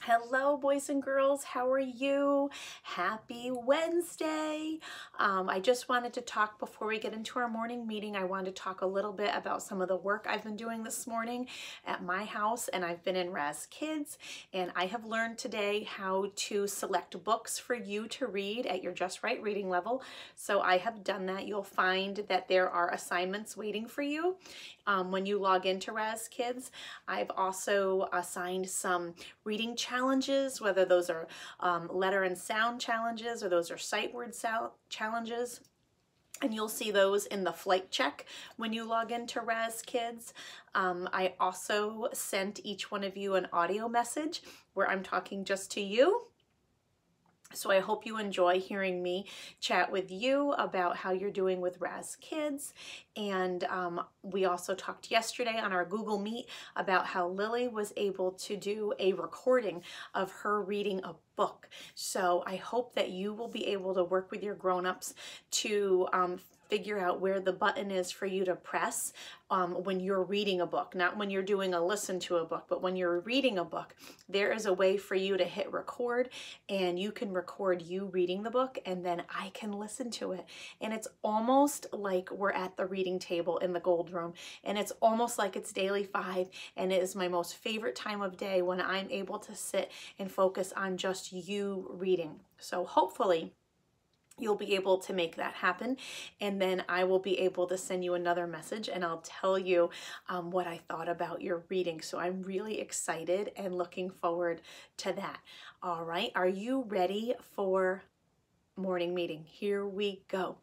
Hello, boys and girls. How are you? Happy Wednesday. I just wanted to talk before we get into our morning meeting. I wanted to talk a little bit about some of the work I've been doing this morning at my house, and I've been in Raz Kids, and I have learned today how to select books for you to read at your just right reading level. So I have done that. You'll find that there are assignments waiting for you when you log into Raz Kids. I've also assigned some reading challenges, whether those are letter and sound challenges or those are sight word challenges. And you'll see those in the flight check when you log into Raz Kids. I also sent each one of you an audio message where I'm talking just to you. So I hope you enjoy hearing me chat with you about how you're doing with Raz Kids. And we also talked yesterday on our Google Meet about how Lily was able to do a recording of her reading a book. So I hope that you will be able to work with your grown-ups to figure out where the button is for you to press when you're reading a book, not when you're doing a listen to a book, but when you're reading a book, there is a way for you to hit record, and you can record you reading the book, and then I can listen to it. And it's almost like we're at the reading table in the Gold Room, and it's almost like it's Daily 5, and it is my most favorite time of day when I'm able to sit and focus on just you reading. So hopefully you'll be able to make that happen, and then I will be able to send you another message and I'll tell you what I thought about your reading. So I'm really excited and looking forward to that. All right, are you ready for morning meeting? Here we go.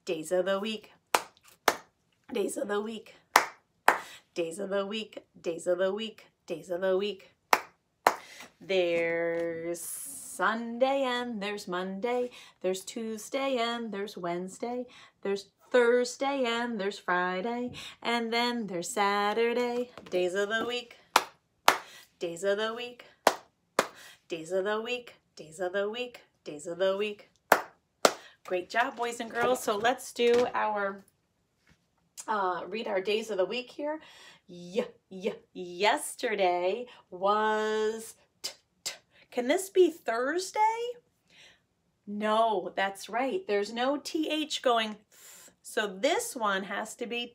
Days of the week, days of the week, days of the week, days of the week, days of the week. There's Sunday and there's Monday, there's Tuesday and there's Wednesday, there's Thursday and there's Friday, and then there's Saturday. Days of the week, days of the week, days of the week, days of the week, days of the week. Great job, boys and girls. So let's do our, read our days of the week here. Yesterday was... Can this be Thursday? No, that's right. There's no TH going th. So this one has to be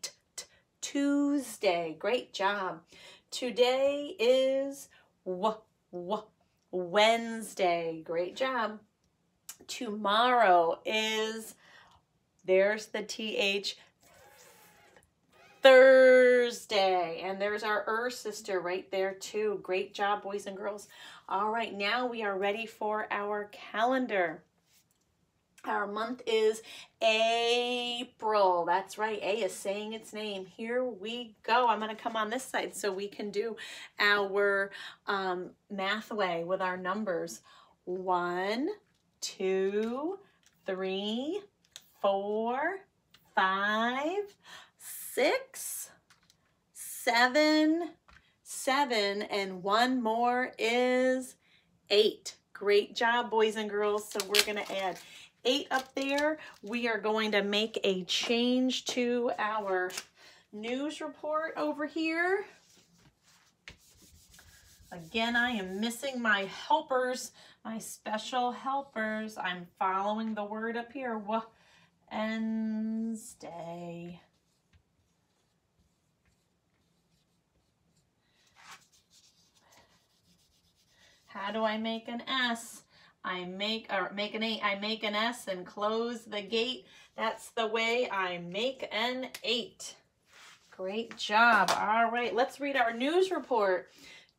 Tuesday. Great job. Today is Wednesday. Great job. Tomorrow is, there's the TH, Thursday. And there's our sister right there too. Great job, boys and girls. All right, now we are ready for our calendar. Our month is April. That's right, A is saying its name. Here we go. I'm going to come on this side so we can do our math way with our numbers. 1, 2, 3, 4, 5, 6, 7, and one more is 8. Great job, boys and girls. So we're going to add 8 up there. We are going to make a change to our news report over here. Again, I am missing my helpers, my special helpers. I'm following the word up here. Wednesday. How do I make an S? I make an 8. I make an S and close the gate. That's the way I make an 8. Great job. All right, let's read our news report.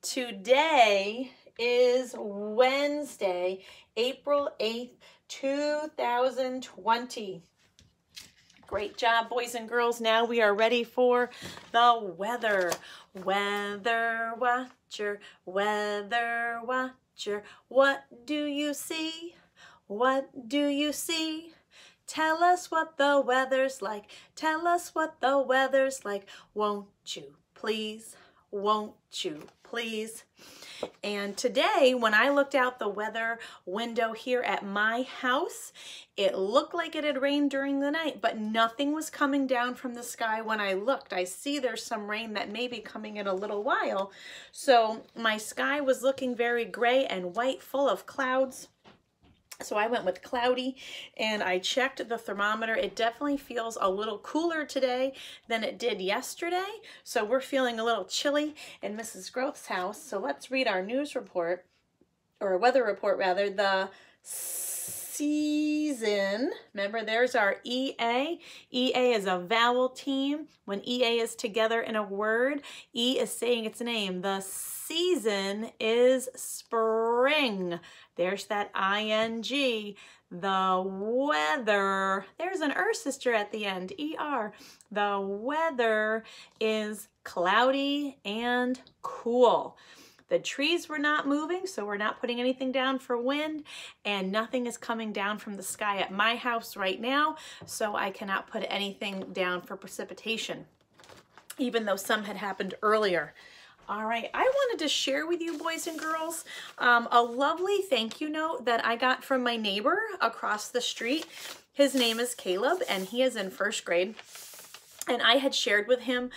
Today is Wednesday, April 8th, 2020. Great job, boys and girls. Now we are ready for the weather. Weather watcher, weather watcher. What do you see? What do you see? Tell us what the weather's like. Tell us what the weather's like. Won't you please? Won't you please. And today, when I looked out the weather window here at my house, it looked like it had rained during the night, but nothing was coming down from the sky when I looked. I see there's some rain that may be coming in a little while. So my sky was looking very gray and white, full of clouds. So I went with cloudy, and I checked the thermometer. It definitely feels a little cooler today than it did yesterday. So we're feeling a little chilly in Mrs. Groth's house. So let's read our news report, or weather report rather. The season, remember there's our EA. EA is a vowel team. When EA is together in a word, E is saying its name. The season is spring. There's that ING. The weather, there's an sister at the end, ER. The weather is cloudy and cool. The trees were not moving, so we're not putting anything down for wind, and nothing is coming down from the sky at my house right now, so I cannot put anything down for precipitation, even though some had happened earlier. All right, I wanted to share with you, boys and girls, a lovely thank you note that I got from my neighbor across the street. His name is Caleb, and he is in 1st grade. And I had shared with him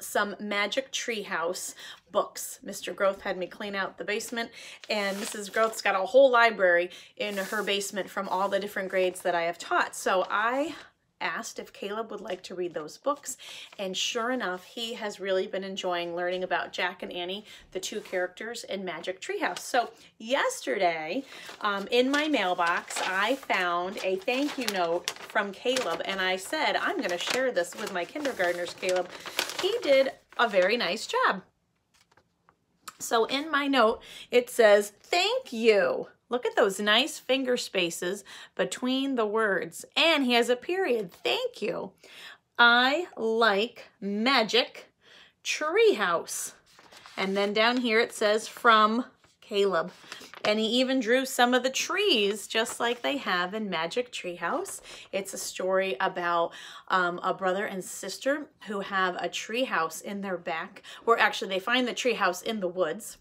some Magic Treehouse books. Mr. Groth had me clean out the basement, and Mrs. Groth's got a whole library in her basement from all the different grades that I have taught. So I asked if Caleb would like to read those books, and sure enough, he has really been enjoying learning about Jack and Annie, the 2 characters in Magic Treehouse. So yesterday, in my mailbox, I found a thank you note from Caleb, and I said, I'm going to share this with my kindergartners, Caleb. He did a very nice job. So in my note, it says, thank you. Look at those nice finger spaces between the words. And he has a period. Thank you. I like Magic Treehouse. And then down here it says from Caleb. And he even drew some of the trees just like they have in Magic Treehouse. It's a story about a brother and sister who have a treehouse in their back, or actually they find the treehouse in the woods.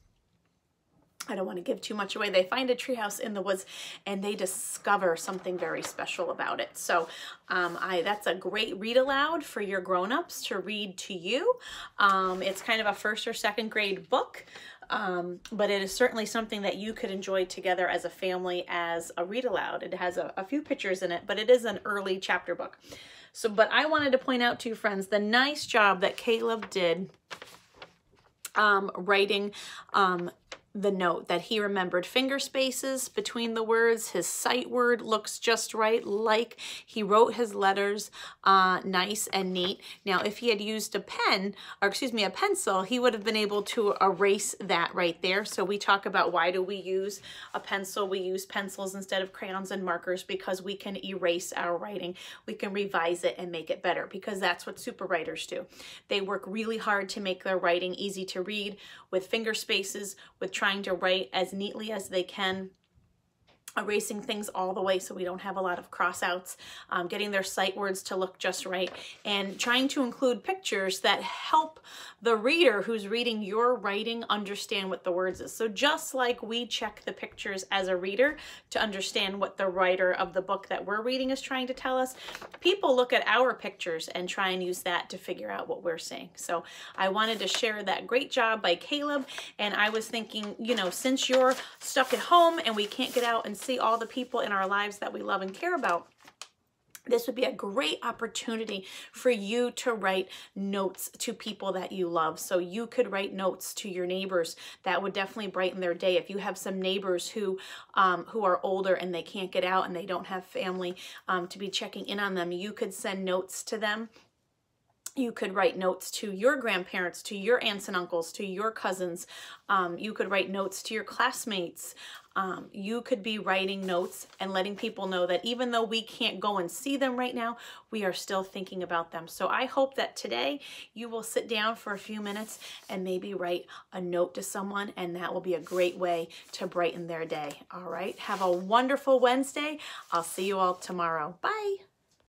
I don't want to give too much away. They find a treehouse in the woods and they discover something very special about it. So that's a great read aloud for your grown-ups to read to you. It's kind of a 1st or 2nd grade book, but it is certainly something that you could enjoy together as a family as a read aloud. It has a few pictures in it, but it is an early chapter book. So, but I wanted to point out to you, friends, the nice job that Caleb did writing the note, that he remembered finger spaces between the words. His sight word looks just right, like he wrote his letters nice and neat. Now, if he had used a pen, or excuse me, a pencil, he would have been able to erase that right there. So we talk about, why do we use a pencil? We use pencils instead of crayons and markers because we can erase our writing. We can revise it and make it better, because that's what super writers do. They work really hard to make their writing easy to read with finger spaces, with trying to write as neatly as they can, erasing things all the way so we don't have a lot of crossouts, getting their sight words to look just right, and trying to include pictures that help the reader who's reading your writing understand what the words is. So just like we check the pictures as a reader to understand what the writer of the book that we're reading is trying to tell us, people look at our pictures and try and use that to figure out what we're saying. So I wanted to share that great job by Caleb, and I was thinking, you know, since you're stuck at home and we can't get out and see all the people in our lives that we love and care about, this would be a great opportunity for you to write notes to people that you love. So you could write notes to your neighbors. That would definitely brighten their day. If you have some neighbors who are older and they can't get out and they don't have family to be checking in on them, you could send notes to them. You could write notes to your grandparents, to your aunts and uncles, to your cousins. You could write notes to your classmates. You could be writing notes and letting people know that even though we can't go and see them right now, we are still thinking about them. So I hope that today you will sit down for a few minutes and maybe write a note to someone, and that will be a great way to brighten their day. All right. Have a wonderful Wednesday. I'll see you all tomorrow. Bye.